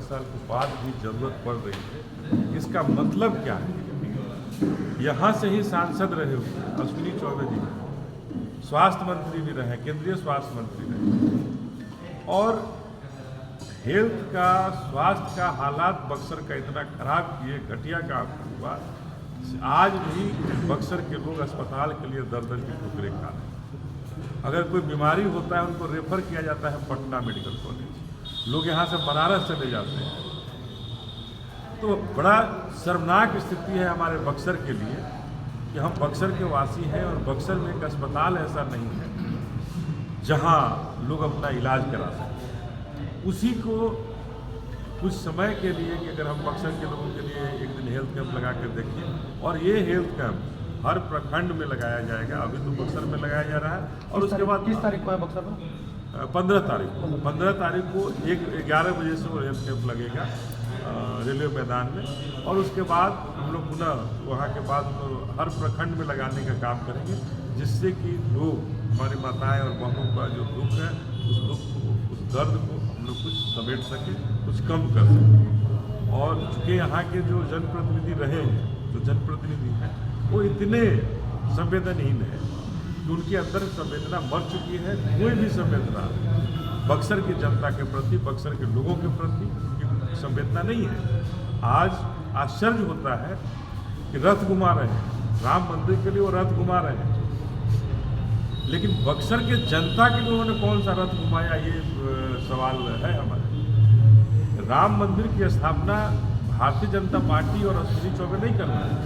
साल के बाद भी जरूरत पड़ रही है, इसका मतलब क्या है? यहाँ से ही सांसद रहे हुए अश्विनी चौबे जी, स्वास्थ्य मंत्री भी रहे, केंद्रीय स्वास्थ्य मंत्री रहे, और हेल्थ का, स्वास्थ्य का हालात बक्सर का इतना खराब किए, घटिया काम हुआ, आज भी बक्सर के लोग अस्पताल के लिए दर दर की ठोकरें खा रहे हैं। अगर कोई बीमारी होता है उनको रेफर किया जाता है पटना मेडिकल कॉलेज, लोग यहाँ से बनारस चले जाते हैं। तो बड़ा शर्मनाक स्थिति है हमारे बक्सर के लिए कि हम बक्सर के वासी हैं और बक्सर में एक अस्पताल ऐसा नहीं है जहाँ लोग अपना इलाज करा सकें। उसी को कुछ समय के लिए कि अगर हम बक्सर के लोगों के लिए एक दिन हेल्थ कैंप लगा कर देखें, और ये हेल्थ कैंप हर प्रखंड में लगाया जाएगा। अभी तो बक्सर में लगाया जा रहा है, और उसके बाद 30 तारीख को है बक्सर में, 15 तारीख को 11 बजे से वो हेल्थ कैंप लगेगा रेलवे मैदान में, और उसके बाद हम लोग पुनः वहाँ के बाद हर प्रखंड में लगाने का काम करेंगे, जिससे कि लोग, हमारी माताएं और बहनों का जो दुख है, उस दुख को, उस दर्द को हम लोग कुछ समेट सकें, कुछ कम कर सकें। और चूँकि यहाँ के जो जनप्रतिनिधि रहे हैं, जो जनप्रतिनिधि हैं, वो इतने संवेदनहीन हैं कि उनके अंदर संवेदना मर चुकी है। कोई भी संवेदना बक्सर की जनता के प्रति, बक्सर के लोगों के प्रति उनकी संवेदना नहीं है। आज आश्चर्य होता है कि रथ घुमा रहे हैं, राम मंदिर के लिए वो रथ घुमा रहे हैं, लेकिन बक्सर के जनता के लिए उन्होंने कौन सा रथ घुमाया, ये सवाल है हमारे। राम मंदिर की स्थापना भारतीय जनता पार्टी और अश्विनी चौबे नहीं कर रहे हैं।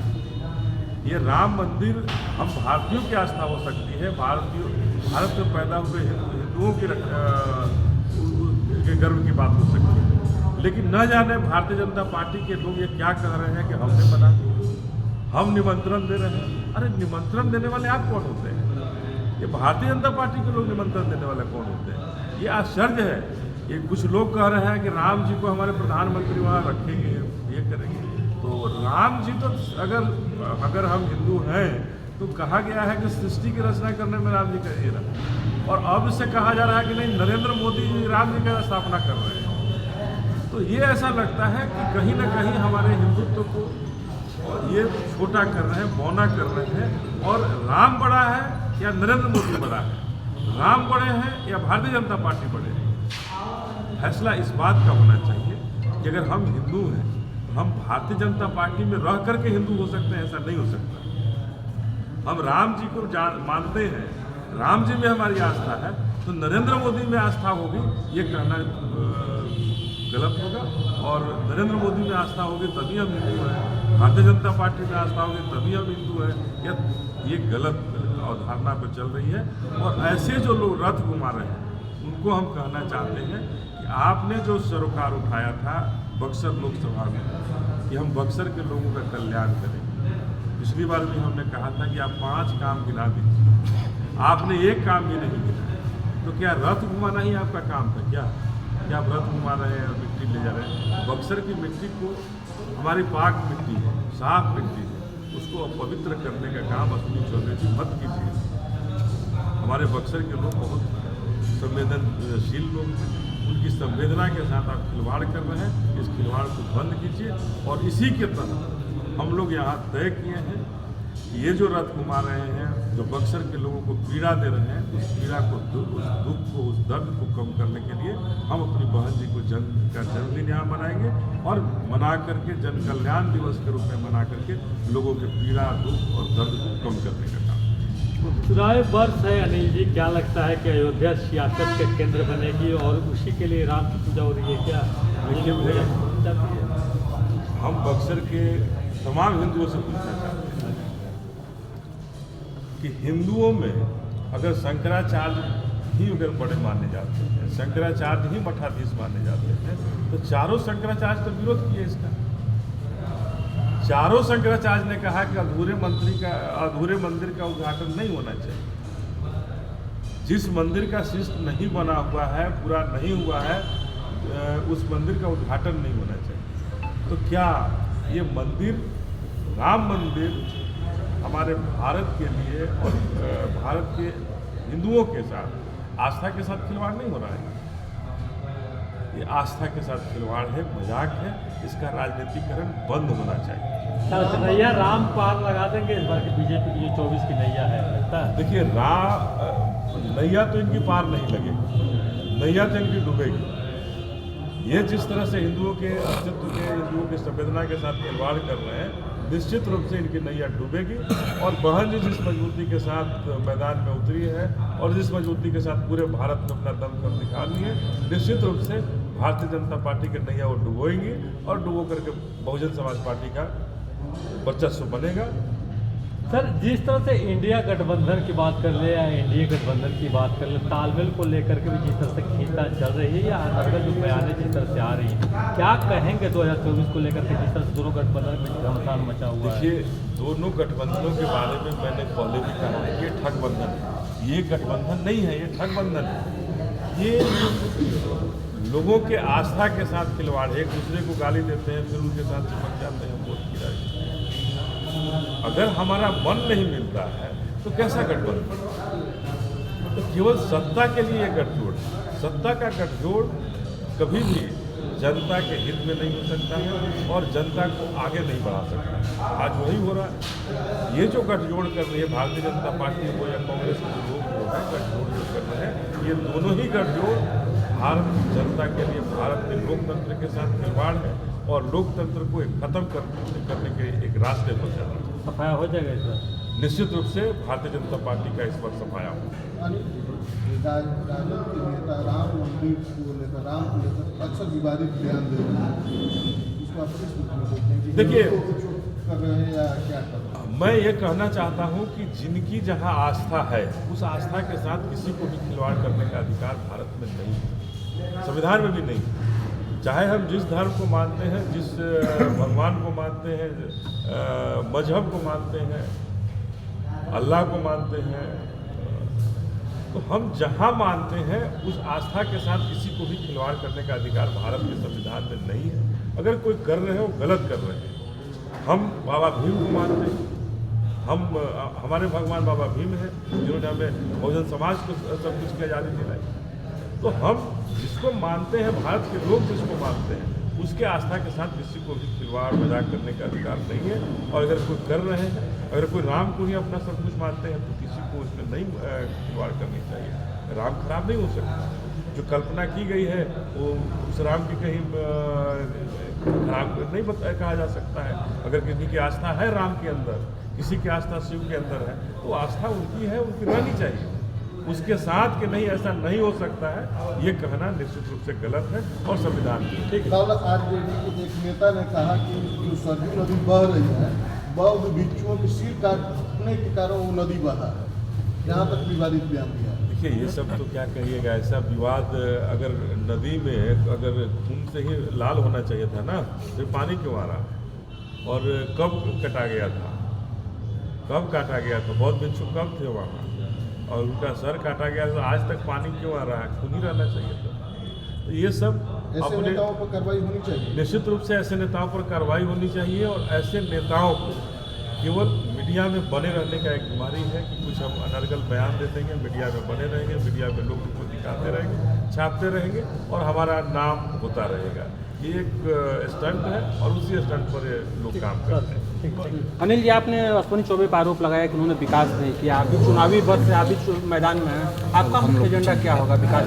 ये राम मंदिर हम भारतीयों की आस्था हो सकती है, भारत में पैदा हुए हिंदुओं के गर्व की बात हो सकती है, लेकिन न जाने भारतीय जनता पार्टी के लोग ये क्या कह रहे हैं कि हमने बना, हम निमंत्रण दे रहे हैं। अरे निमंत्रण देने वाले आप कौन होते हैं? ये भारतीय जनता पार्टी के लोग निमंत्रण देने वाले कौन होते हैं? ये आश्चर्य है। ये कुछ लोग कह रहे हैं कि राम जी को हमारे प्रधानमंत्री वहाँ रखेंगे, ये करेंगे। तो राम जी तो अगर हम हिंदू हैं तो कहा गया है कि सृष्टि की रचना करने में राम जी का ये रहा, और अब इससे कहा जा रहा है कि नहीं, नरेंद्र मोदी जी राम जी का स्थापना कर रहे हैं। तो ये ऐसा लगता है कि कहीं ना कहीं हमारे हिंदुत्व को ये छोटा कर रहे हैं, बौना कर रहे हैं। और राम बड़ा है या नरेंद्र मोदी बड़ा है, राम बड़े हैं या भारतीय जनता पार्टी बड़े हैं? फैसला इस बात का होना चाहिए कि अगर हम हिंदू हैं तो हम भारतीय जनता पार्टी में रह करके हिंदू हो सकते हैं, ऐसा नहीं हो सकता। हम राम जी को मानते हैं, राम जी में हमारी आस्था है, तो नरेंद्र मोदी में आस्था होगी ये कहना गलत होगा। और नरेंद्र मोदी में आस्था होगी तभी हम हिंदू हैं, भारतीय जनता पार्टी में आस्था होगी तभी हम हिंदू हैं, ये गलत अवधारणा पर चल रही है। और ऐसे जो लोग रथ घुमा रहे हैं उनको हम कहना चाहते हैं कि आपने जो सरोकार उठाया था बक्सर लोकसभा में कि हम बक्सर के लोगों का कल्याण करेंगे, पिछली बार भी हमने कहा था कि आप 5 काम गिना दीजिए, आपने एक काम भी नहीं गिना। तो क्या रथ घुमाना ही आपका काम था क्या आप रथ घुमा रहे हैं और मिट्टी ले जा रहे हैं? बक्सर की मिट्टी को, हमारी पाक मिट्टी है, साफ मिट्टी है, उसको अपवित्र करने का काम अश्विनी चौबे जी मत कीजिए। हमारे बक्सर के लोग बहुत संवेदनशील लोग हैं, उनकी संवेदना के साथ आप खिलवाड़ कर रहे हैं। इस खिलवाड़ को बंद कीजिए। और इसी के तहत हम लोग यहाँ तय किए हैं कि ये जो रथ घुमा रहे हैं, जो बक्सर के लोगों को पीड़ा दे रहे हैं, उस पीड़ा को, उस दुख को, उस दर्द को कम करने के लिए हम अपनी बहन जी को जन्मदिन यहाँ मनाएंगे, और मना करके जन कल्याण दिवस के रूप में मना करके लोगों के पीड़ा, दुख और दर्द को कम करने का काम। चुनाव वर्ष है अनिल जी, क्या लगता है कि अयोध्या सियासत के केंद्र बनेगी और उसी के लिए राम की पूजा हो रही है क्या? हम बक्सर के तमाम हिंदुओं से पूछना चाहते हैं कि हिंदुओं में अगर शंकराचार्य ही अगर बड़े माने जाते हैं, शंकराचार्य ही मठाधीश माने जाते हैं, तो चारों शंकराचार्य तो विरोध किए इसका। चारों शंकराचार्य ने कहा कि अधूरे मंदिर का उद्घाटन नहीं होना चाहिए। जिस मंदिर का शिष्ट नहीं बना हुआ है, पूरा नहीं हुआ है, उस मंदिर का उद्घाटन नहीं होना चाहिए। तो क्या ये मंदिर, राम मंदिर, हमारे भारत के लिए और भारत के हिंदुओं के साथ, आस्था के साथ खिलवाड़ नहीं हो रहा है? ये आस्था के साथ खिलवाड़ है, मजाक है। इसका राजनीतिकरण बंद होना चाहिए। नैया राम पार लगा देंगे इस बार की बीजेपी की जो 24 की नैया है, लगता है? देखिए, नैया तो इनकी पार नहीं लगेगी, नैया तो इनकी डूबेगी। ये जिस तरह से हिंदुओं के अस्तित्व के, हिंदुओं की संवेदना के साथ खिलवाड़ कर रहे हैं, निश्चित रूप से इनकी नैया डूबेगी। और बहन जी जिस मजबूती के साथ मैदान में उतरी है और जिस मजबूती के साथ पूरे भारत में अपना दमखम दिखा रही है, निश्चित रूप से भारतीय जनता पार्टी की नैया वो डुबोएंगी और डुबो करके बहुजन समाज पार्टी का वर्चस्व बनेगा। सर, जिस तरह से इंडिया गठबंधन की बात कर ले या एनडीए गठबंधन की बात कर ले, तालमेल को लेकर के भी जिस तरह से खींचतान चल रही है या अनर्गल जो बयानें जिस तरह से आ रही है, क्या कहेंगे 2024 को लेकर के जिस तरह से दोनों गठबंधन में घमासान मचा हुआ है? देखिए, दोनों गठबंधनों के बारे में मैंने पहले भी कहा है कि ये ठगबंधन है। ये गठबंधन नहीं है, ये ठगबंधन है। ये लोगों के आस्था के साथ खिलवाड़ है। एक दूसरे को गाली देते हैं, फिर उनके साथ चिपक जाते हैं वोट की राजनीति। अगर हमारा मन नहीं मिलता है तो कैसा गठबंधन? तो केवल सत्ता के लिए ये गठजोड़, सत्ता का गठजोड़ कभी भी जनता के हित में नहीं हो सकता है और जनता को आगे नहीं बढ़ा सकता है। आज वही हो रहा है। ये जो गठजोड़ कर रही है भारतीय जनता पार्टी हो या कांग्रेस के लोग जो है गठजोड़ जो कर रहे हैं, ये दोनों ही गठजोड़ भारत की जनता के लिए, भारत के लोकतंत्र के साथ खिलवाड़ है और लोकतंत्र को खत्म करने के एक रास्ते पर जा रहा है। सफाया हो जाएगा इस बार? निश्चित रूप से भारतीय जनता पार्टी का इस वक्त सफाया हो। राजद के नेता राम मंदिर को लेकर, राम को लेकर अक्सर विवादित बयान दे रहे हैं, इसको आप किस रूप में देखते हैं? देखिए, कर रहे हैं या क्या कर रहे हैं? मैं ये कहना चाहता हूँ कि जिनकी जहाँ आस्था है, उस आस्था के साथ किसी को भी खिलवाड़ करने का अधिकार भारत में नहीं है, संविधान में भी नहीं है। चाहे हम जिस धर्म को मानते हैं, जिस भगवान को मानते हैं, मजहब को मानते हैं, अल्लाह को मानते हैं, तो हम जहाँ मानते हैं उस आस्था के साथ किसी को भी खिलवाड़ करने का अधिकार भारत के संविधान में नहीं है। अगर कोई कर रहे हो, गलत कर रहे हैं। हम बाबा भीम को मानते हैं, हमारे भगवान बाबा भीम हैं जिन्होंने हमें बहुजन समाज को सब कुछ की आज़ादी दिलाई। तो हम जिसको मानते हैं, भारत के लोग जिसको मानते हैं, उसके आस्था के साथ किसी को भी खिलवाड़ मजाक करने का अधिकार नहीं है। और अगर कोई कर रहे हैं, अगर कोई राम को ही अपना सब कुछ मानते हैं, तो किसी को उसमें नहीं खिलवाड़ करनी चाहिए। राम खराब नहीं हो सकता। जो कल्पना की गई है वो उस राम की कहीं खराब नहीं कहा जा सकता है। अगर किसी की आस्था है राम के अंदर, किसी की आस्था शिव के अंदर है, तो आस्था उनकी है, उनकी रहनी चाहिए। उसके साथ कि नहीं ऐसा नहीं हो सकता है, ये कहना निश्चित रूप से गलत है और संविधान की। ठीक है। कल आरजेडी के एक नेता ने कहा कि जो सरयू नदी बह रही है, बौद्ध भिक्षुओं के सिर काटने के कारण वो नदी बहा है। यहाँ तक विवादित बयान दिया है। देखिए, ये सब तो क्या कहिएगा, ऐसा विवाद अगर नदी में अगर खून से ही लाल होना चाहिए था ना, तो पानी क्यों आ रहा है? और कब कटा गया था, कब काटा गया था? बौद्ध भिक्षु कब थे वहाँ और उनका सर काटा गया, तो आज तक पानी क्यों आ रहा है? खून ही रहना चाहिए था। तो ये सब ऐसे नेताओं पर कार्रवाई होनी चाहिए। निश्चित रूप से ऐसे नेताओं पर कार्रवाई होनी चाहिए। और ऐसे नेताओं को केवल मीडिया में बने रहने का एक बीमारी है कि कुछ हम अनर्गल बयान दे देंगे, मीडिया में बने रहेंगे, मीडिया में लोगों को दिखाते रहेंगे, छापते रहेंगे और हमारा नाम होता रहेगा। ये एक स्टंट है और उसी स्टंट पर ये लोग काम करते हैं। अनिल जी, आपने अश्विनी चौबे पर आरोप लगाया कि उन्होंने विकास नहीं किया। अभी चुनावी वर्ष से अभी मैदान में है, आपका मुख्य एजेंडा क्या होगा विकास